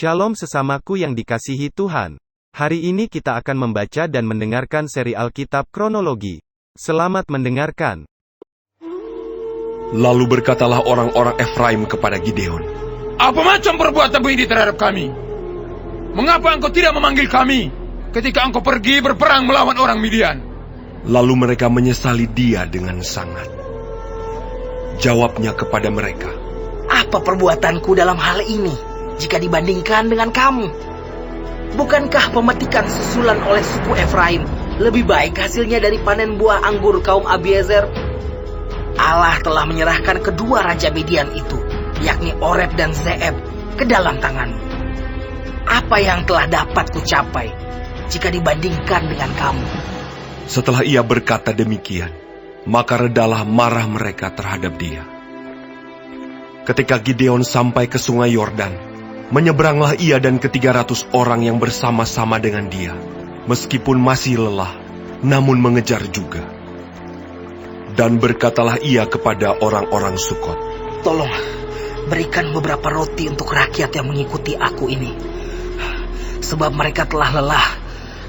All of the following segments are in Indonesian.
Shalom sesamaku yang dikasihi Tuhan. Hari ini kita akan membaca dan mendengarkan seri Alkitab kronologi. Selamat mendengarkan. Lalu berkatalah orang-orang Efraim kepada Gideon, "Apa macam perbuatanmu ini terhadap kami? Mengapa engkau tidak memanggil kami ketika engkau pergi berperang melawan orang Midian?" Lalu mereka menyesali dia dengan sangat. Jawabnya kepada mereka, "Apa perbuatanku dalam hal ini jika dibandingkan dengan kamu? Bukankah pemetikan susulan oleh suku Efraim lebih baik hasilnya dari panen buah anggur kaum Abiezer? Allah telah menyerahkan kedua raja Midian itu, yakni Oreb dan Zeeb, ke dalam tanganmu. Apa yang telah dapat kucapai jika dibandingkan dengan kamu?" Setelah ia berkata demikian, maka redalah marah mereka terhadap dia. Ketika Gideon sampai ke sungai Yordan, menyeberanglah ia dan ke-300 orang yang bersama-sama dengan dia, meskipun masih lelah, namun mengejar juga. Dan berkatalah ia kepada orang-orang Sukot, "Tolong, berikan beberapa roti untuk rakyat yang mengikuti aku ini. Sebab mereka telah lelah,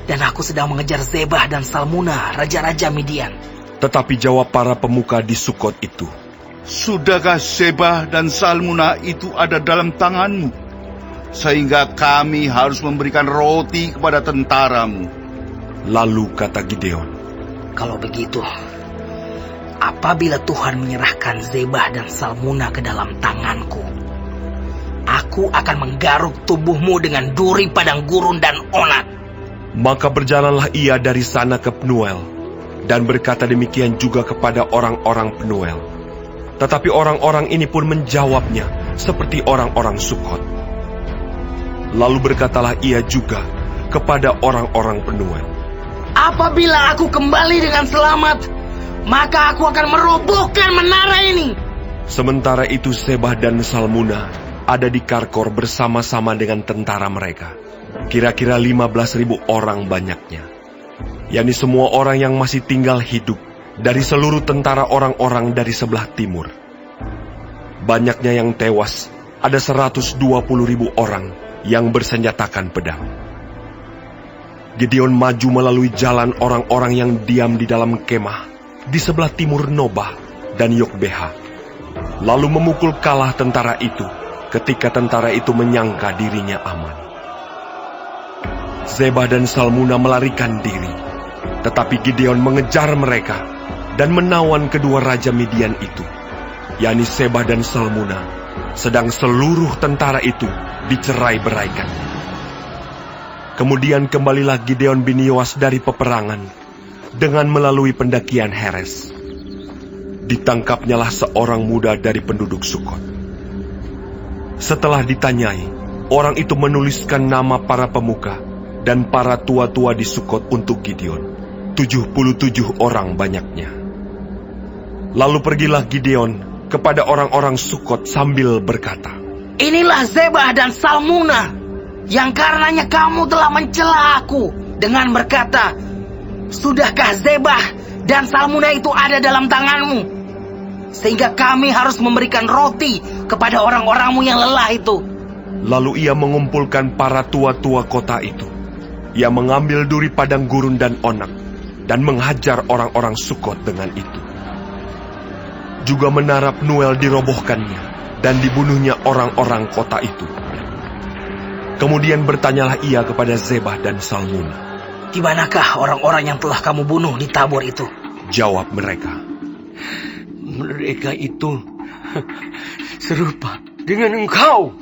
dan aku sedang mengejar Zebah dan Salmuna, raja-raja Midian." Tetapi jawab para pemuka di Sukot itu, "Sudahkah Zebah dan Salmuna itu ada dalam tanganmu, sehingga kami harus memberikan roti kepada tentaramu?" Lalu kata Gideon, "Kalau begitu, apabila Tuhan menyerahkan Zebah dan Salmuna ke dalam tanganku, aku akan menggaruk tubuhmu dengan duri padang gurun dan onat." Maka berjalanlah ia dari sana ke Penuel, dan berkata demikian juga kepada orang-orang Penuel. Tetapi orang-orang ini pun menjawabnya seperti orang-orang Sukot. Lalu berkatalah ia juga kepada orang-orang Penuel, "Apabila aku kembali dengan selamat, maka aku akan merobohkan menara ini." Sementara itu Zebah dan Salmuna ada di Karkor bersama-sama dengan tentara mereka, kira-kira 15.000 orang banyaknya, yakni semua orang yang masih tinggal hidup dari seluruh tentara orang-orang dari sebelah timur. Banyaknya yang tewas, ada 120.000 orang yang bersenjatakan pedang. Gideon maju melalui jalan orang-orang yang diam di dalam kemah di sebelah timur Nobah dan Yokbeha, lalu memukul kalah tentara itu ketika tentara itu menyangka dirinya aman. Zebah dan Salmuna melarikan diri, tetapi Gideon mengejar mereka dan menawan kedua raja Midian itu, yakni Zebah dan Salmuna, sedang seluruh tentara itu dicerai-beraikan. Kemudian kembalilah Gideon bin Yoas dari peperangan dengan melalui pendakian Heres. Ditangkapnyalah seorang muda dari penduduk Sukot. Setelah ditanyai, orang itu menuliskan nama para pemuka dan para tua-tua di Sukot untuk Gideon, 77 orang banyaknya. Lalu pergilah Gideon kepada orang-orang Sukot sambil berkata, "Inilah Zebah dan Salmuna, yang karenanya kamu telah mencela aku dengan berkata, 'Sudahkah Zebah dan Salmuna itu ada dalam tanganmu, sehingga kami harus memberikan roti kepada orang-orangmu yang lelah itu?'" Lalu ia mengumpulkan para tua-tua kota itu. Ia mengambil duri padang gurun dan onak, dan menghajar orang-orang Sukot dengan itu. Juga menara Penuel dirobohkannya, dan dibunuhnya orang-orang kota itu. Kemudian bertanyalah ia kepada Zebah dan Salmuna, "Di manakah orang-orang yang telah kamu bunuh di Tabor itu?" Jawab mereka, "Mereka itu serupa dengan engkau.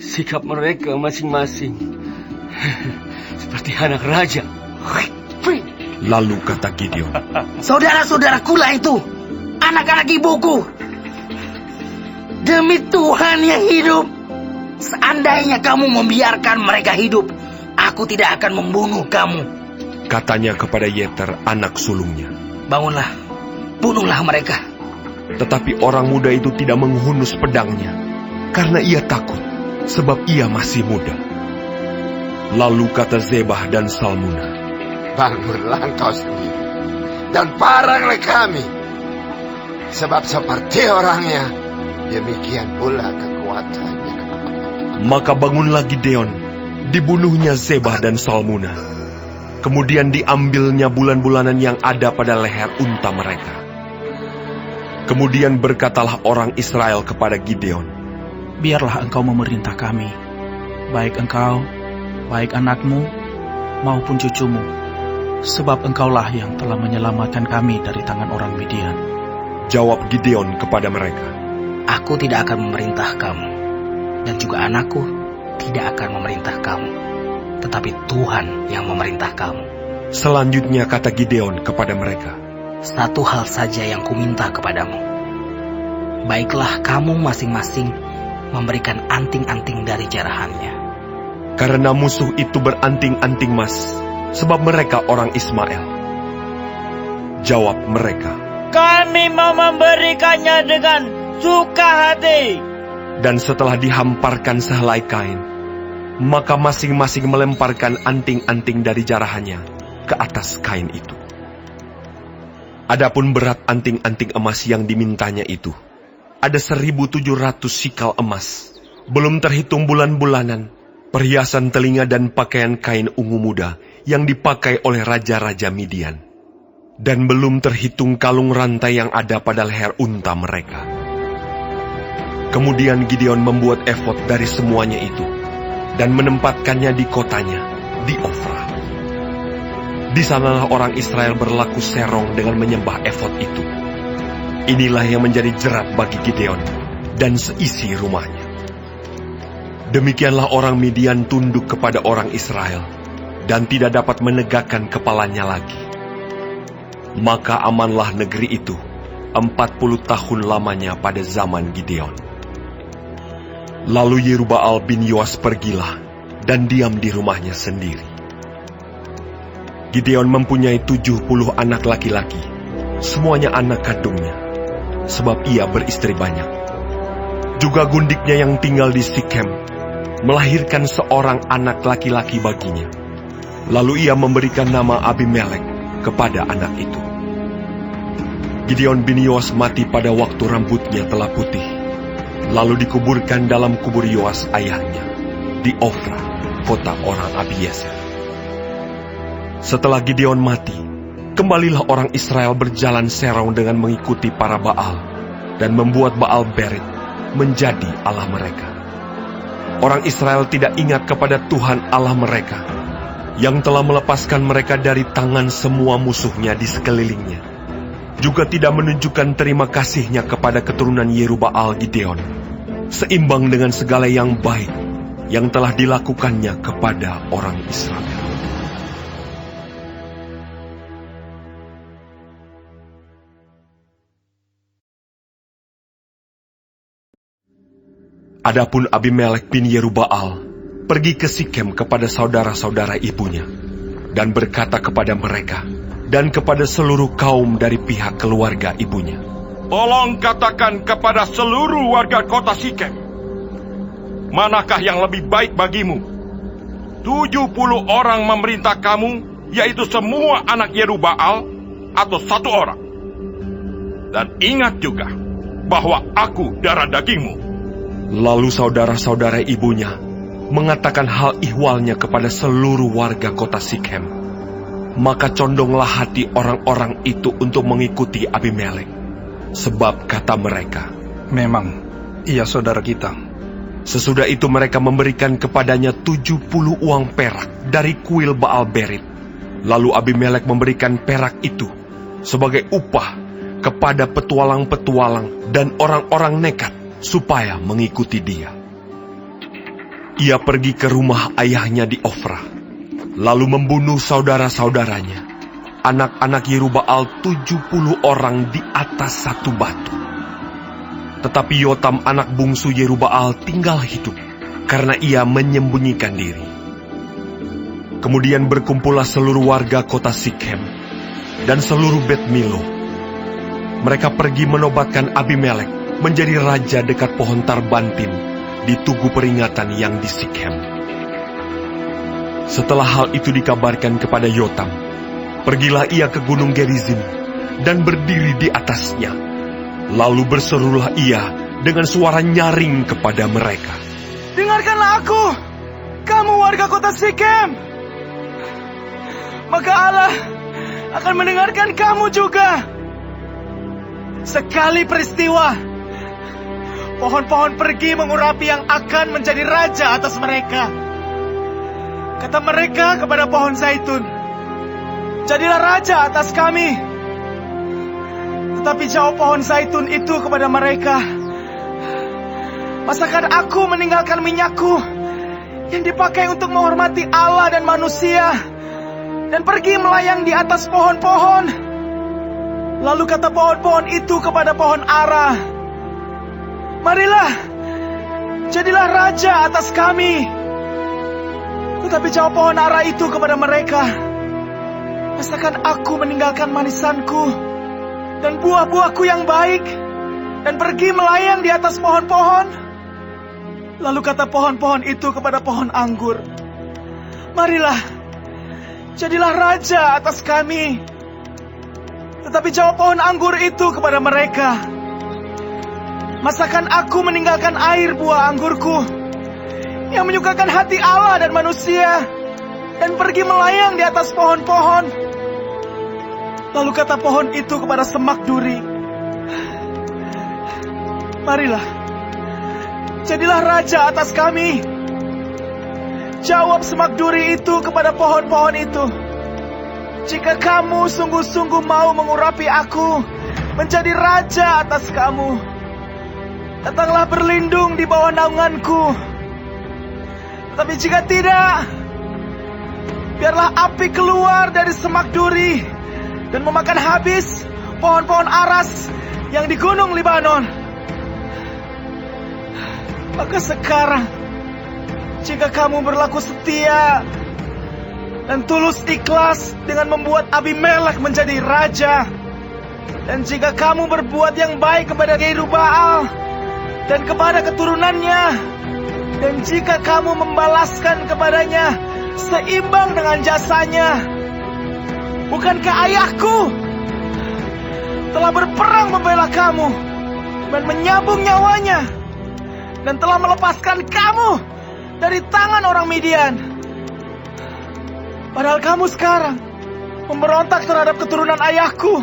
Sikap mereka masing-masing seperti anak raja." Lalu kata Gideon, "Saudara-saudarakulah itu, anak-anak ibuku. Demi Tuhan yang hidup, seandainya kamu membiarkan mereka hidup, aku tidak akan membunuh kamu." katanya kepada Yeter, anak sulungnya. "Bangunlah, bunuhlah mereka." Tetapi orang muda itu tidak menghunus pedangnya, karena ia takut, sebab ia masih muda. Lalu kata Zebah dan Salmuna, "Bangunlah engkau sendiri, dan paranglah kami. Sebab seperti orangnya, demikian pula kekuatannya." Maka bangunlah Gideon, dibunuhnya Zebah dan Salmuna. Kemudian diambilnya bulan-bulanan yang ada pada leher unta mereka. Kemudian berkatalah orang Israel kepada Gideon, biarlah engkau memerintah kami, baik engkau, baik anakmu, maupun cucumu, sebab engkaulah yang telah menyelamatkan kami dari tangan orang Midian. Jawab Gideon kepada mereka, Aku tidak akan memerintah kamu, dan juga anakku tidak akan memerintah kamu, tetapi Tuhan yang memerintah kamu. Selanjutnya kata Gideon kepada mereka, Satu hal saja yang kuminta kepadamu. Baiklah kamu masing-masing memberikan anting-anting dari jarahannya. karena musuh itu beranting-anting emas, sebab mereka orang Ismail. Jawab mereka, Kami mau memberikannya dengan suka hati. dan setelah dihamparkan sehelai kain, maka masing-masing melemparkan anting-anting dari jarahannya ke atas kain itu. Adapun berat anting-anting emas yang dimintanya itu, ada 1.700 sikal emas, belum terhitung bulan-bulanan, perhiasan telinga dan pakaian kain ungu muda yang dipakai oleh raja-raja Midian. Dan belum terhitung kalung rantai yang ada pada leher unta mereka. Kemudian Gideon membuat efod dari semuanya itu, dan menempatkannya di kotanya, di Ofra. Di sanalah orang Israel berlaku serong dengan menyembah efod itu. Inilah yang menjadi jerat bagi Gideon dan seisi rumahnya. Demikianlah orang Midian tunduk kepada orang Israel, dan tidak dapat menegakkan kepalanya lagi. Maka amanlah negeri itu 40 tahun lamanya pada zaman Gideon. Lalu Yerubbaal bin Yoas pergilah dan diam di rumahnya sendiri. Gideon mempunyai 70 anak laki-laki, semuanya anak kandungnya, sebab ia beristri banyak. Juga gundiknya yang tinggal di Sikem melahirkan seorang anak laki-laki baginya. Lalu ia memberikan nama Abimelek kepada anak itu. Gideon bin Yoas mati pada waktu rambutnya telah putih, lalu dikuburkan dalam kubur Yoas ayahnya, di Ofra, kota orang Abiezer. Setelah Gideon mati, kembalilah orang Israel berjalan serong dengan mengikuti para Baal, dan membuat Baal Berit menjadi Allah mereka. Orang Israel tidak ingat kepada Tuhan Allah mereka, yang telah melepaskan mereka dari tangan semua musuhnya di sekelilingnya. Juga tidak menunjukkan terima kasihnya kepada keturunan Yerubbaal Gideon, seimbang dengan segala yang baik yang telah dilakukannya kepada orang Israel. Adapun Abimelek bin Yerubbaal pergi ke Sikem kepada saudara-saudara ibunya, dan berkata kepada mereka dan kepada seluruh kaum dari pihak keluarga ibunya, Tolong katakan kepada seluruh warga kota Sikem, manakah yang lebih baik bagimu? 70 orang memerintah kamu, yaitu semua anak Yerubbaal, atau 1 orang? Dan ingat juga bahwa aku darah dagingmu. Lalu saudara-saudara ibunya mengatakan hal ihwalnya kepada seluruh warga kota Sikem. Maka condonglah hati orang-orang itu untuk mengikuti Abimelek. Sebab kata mereka, Memang, ia saudara kita. sesudah itu mereka memberikan kepadanya 70 uang perak dari kuil Baal Berit. Lalu Abimelek memberikan perak itu sebagai upah kepada petualang-petualang dan orang-orang nekat supaya mengikuti dia. Ia pergi ke rumah ayahnya di Ofra, lalu membunuh saudara-saudaranya, anak-anak Yerubbaal 70 orang di atas satu batu. Tetapi Yotam anak bungsu Yerubbaal tinggal hidup, karena ia menyembunyikan diri. Kemudian berkumpullah seluruh warga kota Sikem dan seluruh Bet Milo. Mereka pergi menobatkan Abimelek menjadi raja dekat pohon Tarbantin di tugu peringatan yang di Sikem. Setelah hal itu dikabarkan kepada Yotam, pergilah ia ke gunung Gerizim dan berdiri di atasnya. Lalu berserulah ia dengan suara nyaring kepada mereka, dengarkanlah aku, kamu warga kota Sikem. Maka Allah akan mendengarkan kamu juga. Sekali peristiwa, pohon-pohon pergi mengurapi yang akan menjadi raja atas mereka. Kata mereka kepada pohon zaitun, jadilah raja atas kami. Tetapi jawab pohon zaitun itu kepada mereka, masakan aku meninggalkan minyakku yang dipakai untuk menghormati Allah dan manusia, dan pergi melayang di atas pohon-pohon. Lalu kata pohon-pohon itu kepada pohon ara, marilah, jadilah raja atas kami. Tetapi jawab pohon ara itu kepada mereka, masakan aku meninggalkan manisanku dan buah-buahku yang baik, dan pergi melayang di atas pohon-pohon. Lalu kata pohon-pohon itu kepada pohon anggur, marilah, jadilah raja atas kami. Tetapi jawab pohon anggur itu kepada mereka, masakan aku meninggalkan air buah anggurku yang menyukakan hati Allah dan manusia, dan pergi melayang di atas pohon-pohon. Lalu kata pohon itu kepada semak duri, marilah, jadilah raja atas kami. Jawab semak duri itu kepada pohon-pohon itu, jika kamu sungguh-sungguh mau mengurapi aku menjadi raja atas kamu, datanglah berlindung di bawah naunganku. Tetapi jika tidak, biarlah api keluar dari semak duri dan memakan habis pohon-pohon aras yang di gunung Libanon. Maka sekarang, jika kamu berlaku setia dan tulus ikhlas dengan membuat Abimelek menjadi raja, dan jika kamu berbuat yang baik kepada Yerubbaal dan kepada keturunannya, dan jika kamu membalaskan kepadanya seimbang dengan jasanya, bukankah ayahku telah berperang membela kamu dan menyambung nyawanya, dan telah melepaskan kamu dari tangan orang Midian? Padahal kamu sekarang memberontak terhadap keturunan ayahku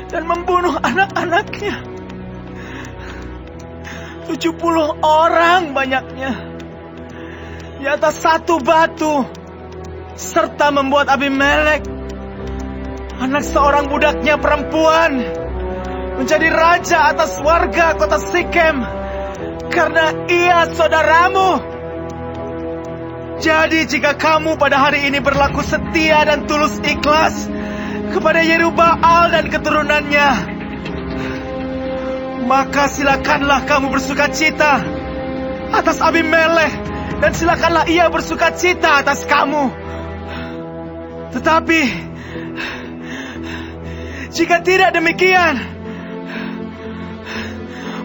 dan membunuh anak-anaknya, 70 orang banyaknya, di atas satu batu, serta membuat Abimelek, anak seorang budaknya perempuan, menjadi raja atas warga kota Sikem, karena ia saudaramu. Jadi jika kamu pada hari ini berlaku setia dan tulus ikhlas kepada Yerubbaal dan keturunannya, maka silakanlah kamu bersukacita atas Abimelek, dan silakanlah ia bersukacita atas kamu. Tetapi jika tidak demikian,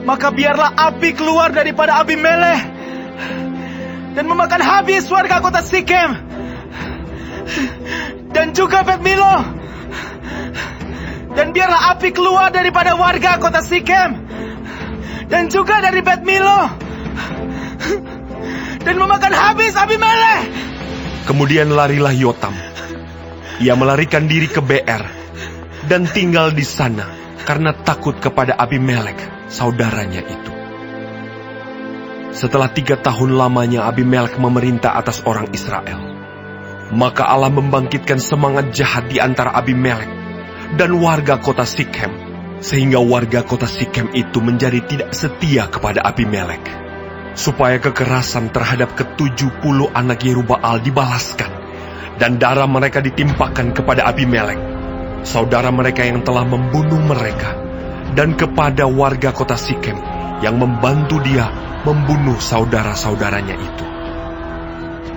maka biarlah api keluar daripada Abimelek dan memakan habis warga kota Sikem, dan juga Bet Milo. Dan biarlah api keluar daripada warga kota Sikem, dan juga dari Bet Milo, dan memakan habis Abimelek. Kemudian larilah Yotam. Ia melarikan diri ke Beer dan tinggal di sana karena takut kepada Abimelek, saudaranya itu. Setelah 3 tahun lamanya Abimelek memerintah atas orang Israel, maka Allah membangkitkan semangat jahat di antara Abimelek dan warga kota Sikem, sehingga warga kota Sikem itu menjadi tidak setia kepada Abimelek, supaya kekerasan terhadap ke-70 anak Yerubbaal dibalaskan, dan darah mereka ditimpakan kepada Abimelek, saudara mereka yang telah membunuh mereka, dan kepada warga kota Sikem yang membantu dia membunuh saudara-saudaranya itu.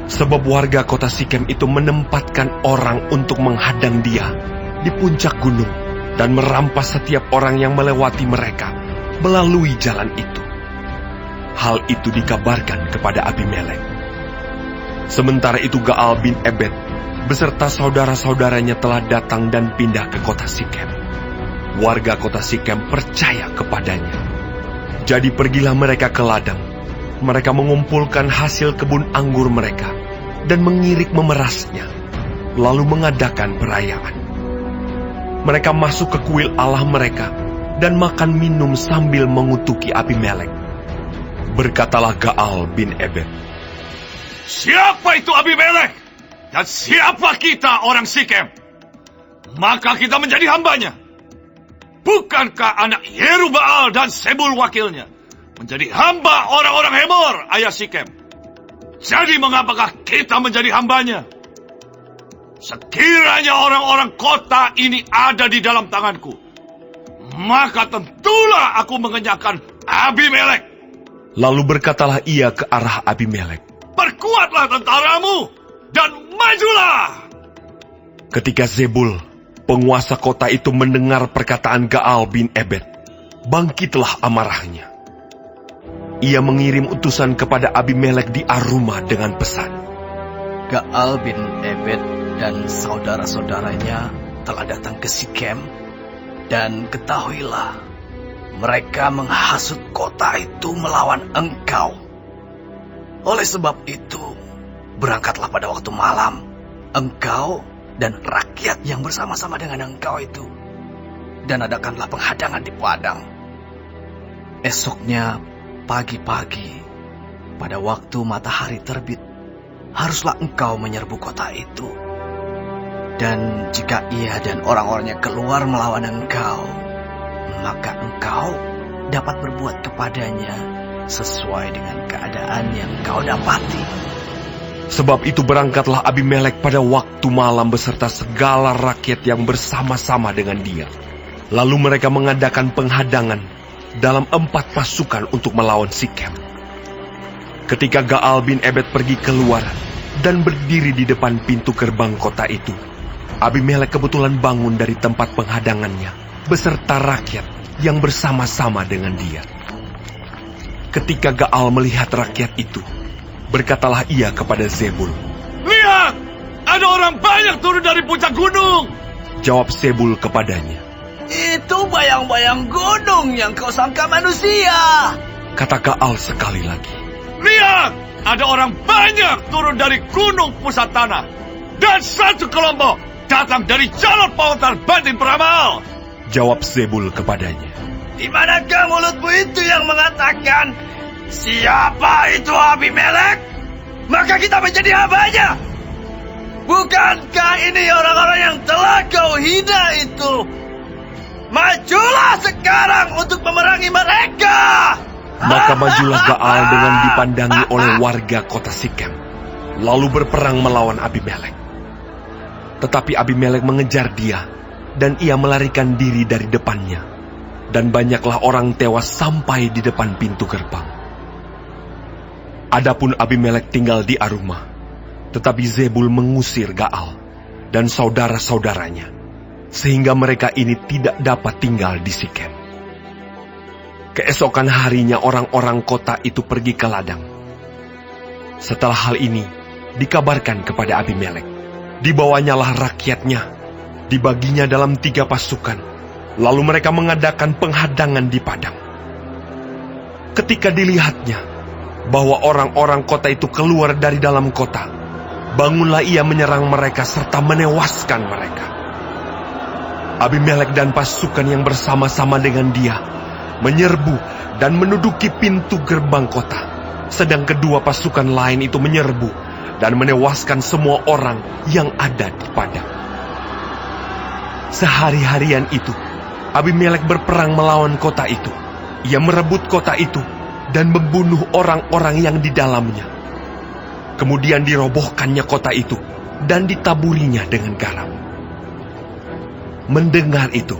Sebab warga kota Sikem itu menempatkan orang untuk menghadang dia di puncak gunung dan merampas setiap orang yang melewati mereka melalui jalan itu. Hal itu dikabarkan kepada Abimelek. Sementara itu Gaal bin Ebed beserta saudara-saudaranya telah datang dan pindah ke kota Sikem. Warga kota Sikem percaya kepadanya. Jadi pergilah mereka ke ladang mereka mengumpulkan hasil kebun anggur mereka dan mengirik memerasnya, lalu mengadakan perayaan. Mereka masuk ke kuil Allah mereka dan makan minum sambil mengutuki Abimelek. Berkatalah Gaal bin Ebed, Siapa itu Abimelek? Dan siapa kita orang Sikem? Maka kita menjadi hambanya. Bukankah anak Yerubaal dan Sebul wakilnya menjadi hamba orang-orang Hemor, ayah Sikem? Jadi mengapakah kita menjadi hambanya? Sekiranya orang-orang kota ini ada di dalam tanganku, maka tentulah aku mengenyahkan Abimelek. Lalu berkatalah ia ke arah Abimelek, Perkuatlah tentaramu dan majulah. ketika Zebul, penguasa kota itu mendengar perkataan Gaal bin Ebed, bangkitlah amarahnya. Ia mengirim utusan kepada Abimelek di Aruma dengan pesan, Gaal bin Ebed dan saudara-saudaranya telah datang ke Sikem, dan ketahuilah, mereka menghasut kota itu melawan engkau. Oleh sebab itu, berangkatlah pada waktu malam, engkau dan rakyat yang bersama-sama dengan engkau itu, dan adakanlah penghadangan di padang. Esoknya pagi-pagi, pada waktu matahari terbit, haruslah engkau menyerbu kota itu. Dan jika ia dan orang-orangnya keluar melawan engkau, maka engkau dapat berbuat kepadanya sesuai dengan keadaan yang kau dapati. Sebab itu berangkatlah Abimelek pada waktu malam beserta segala rakyat yang bersama-sama dengan dia. Lalu mereka mengadakan penghadangan dalam 4 pasukan untuk melawan Sikem. Ketika Gaal bin Ebed pergi keluar dan berdiri di depan pintu gerbang kota itu, Abimelek kebetulan bangun dari tempat penghadangannya beserta rakyat yang bersama-sama dengan dia. Ketika Gaal melihat rakyat itu, berkatalah ia kepada Zebul, Lihat, ada orang banyak turun dari puncak gunung. Jawab Zebul kepadanya, Itu bayang-bayang gunung yang kau sangka manusia. kata Gaal sekali lagi, Lihat, ada orang banyak turun dari gunung pusat tanah. Dan satu kelompok datang dari jalur pautan Batin Peramal. Jawab Zebul kepadanya, Di manakah mulutmu itu yang mengatakan, siapa itu Abimelek? Maka kita menjadi hambanya. Bukankah ini orang-orang yang telah kau hina itu? Majulah sekarang untuk memerangi mereka. Maka majulah Gaal dengan dipandangi oleh warga kota Sikem, lalu berperang melawan Abimelek. Tetapi Abimelek mengejar dia, dan ia melarikan diri dari depannya, dan banyaklah orang tewas sampai di depan pintu gerbang. Adapun Abimelek tinggal di Aruma, tetapi Zebul mengusir Gaal dan saudara-saudaranya, sehingga mereka ini tidak dapat tinggal di Sikem. Keesokan harinya orang-orang kota itu pergi ke ladang. Setelah hal ini dikabarkan kepada Abimelek, dibawanyalah rakyatnya, dibaginya dalam 3 pasukan, lalu mereka mengadakan penghadangan di padang. Ketika dilihatnya bahwa orang-orang kota itu keluar dari dalam kota, bangunlah ia menyerang mereka serta menewaskan mereka. Abimelek dan pasukan yang bersama-sama dengan dia menyerbu dan menduduki pintu gerbang kota, sedang kedua pasukan lain itu menyerbu dan menewaskan semua orang yang ada di padang. Sehari-harian itu, Abimelek berperang melawan kota itu. Ia merebut kota itu dan membunuh orang-orang yang di dalamnya. Kemudian dirobohkannya kota itu dan ditaburinya dengan garam. Mendengar itu,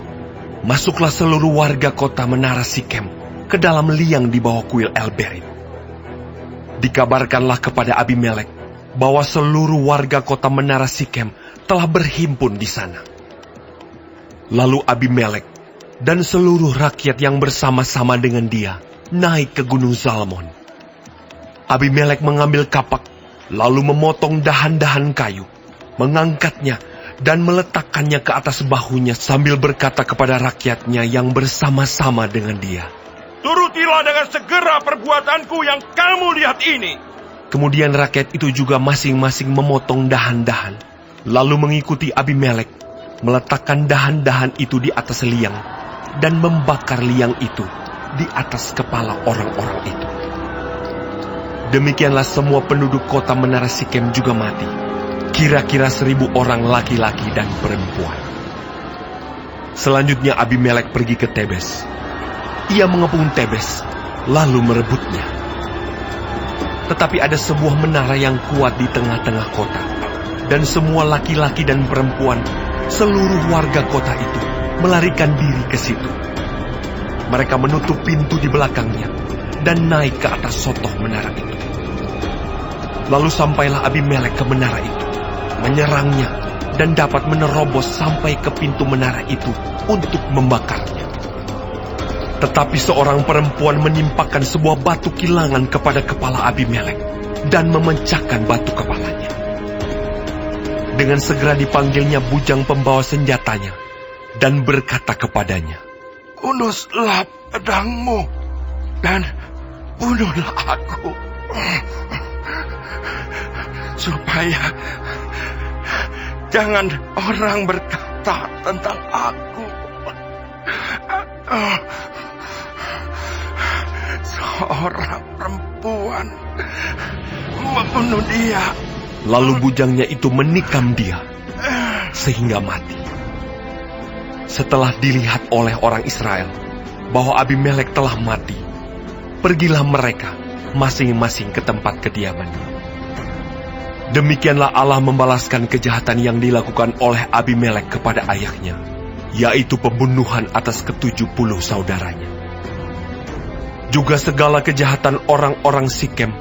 masuklah seluruh warga kota menara Sikem ke dalam liang di bawah kuil El-Berit. Dikabarkanlah kepada Abimelek bahwa seluruh warga kota menara Sikem telah berhimpun di sana. Lalu Abimelek dan seluruh rakyat yang bersama-sama dengan dia naik ke gunung Zalmon. Abimelek mengambil kapak, lalu memotong dahan-dahan kayu, mengangkatnya dan meletakkannya ke atas bahunya sambil berkata kepada rakyatnya yang bersama-sama dengan dia, turutilah dengan segera perbuatanku yang kamu lihat ini. Kemudian rakyat itu juga masing-masing memotong dahan-dahan, lalu mengikuti Abimelek, meletakkan dahan-dahan itu di atas liang, dan membakar liang itu di atas kepala orang-orang itu. Demikianlah semua penduduk kota Menara Sikem juga mati, kira-kira 1.000 orang laki-laki dan perempuan. Selanjutnya Abimelek pergi ke Tebes. Ia mengepung Tebes, lalu merebutnya. Tetapi ada sebuah menara yang kuat di tengah-tengah kota, dan semua laki-laki dan perempuan, seluruh warga kota itu, melarikan diri ke situ. Mereka menutup pintu di belakangnya, dan naik ke atas sotoh menara itu. Lalu sampailah Abimelek ke menara itu, menyerangnya, dan dapat menerobos sampai ke pintu menara itu untuk membakarnya. Tetapi seorang perempuan menimpakan sebuah batu kilangan kepada kepala Abimelek dan memecahkan batu kepalanya. Dengan segera dipanggilnya bujang pembawa senjatanya dan berkata kepadanya, Unuslah pedangmu dan bunuhlah aku, supaya jangan orang berkata tentang aku, seorang perempuan membunuh dia. Lalu bujangnya itu menikam dia sehingga mati. Setelah dilihat oleh orang Israel bahwa Abimelek telah mati, pergilah mereka masing-masing ke tempat kediamannya. Demikianlah Allah membalaskan kejahatan yang dilakukan oleh Abimelek kepada ayahnya, yaitu pembunuhan atas ke-70 saudaranya. Juga segala kejahatan orang-orang Sikem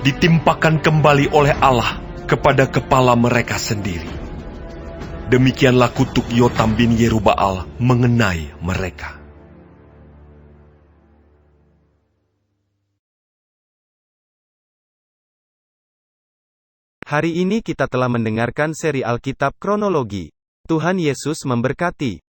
ditimpakan kembali oleh Allah kepada kepala mereka sendiri. Demikianlah kutuk Yotam bin Yerubbaal mengenai mereka. Hari ini kita telah mendengarkan seri Alkitab Kronologi. Tuhan Yesus memberkati.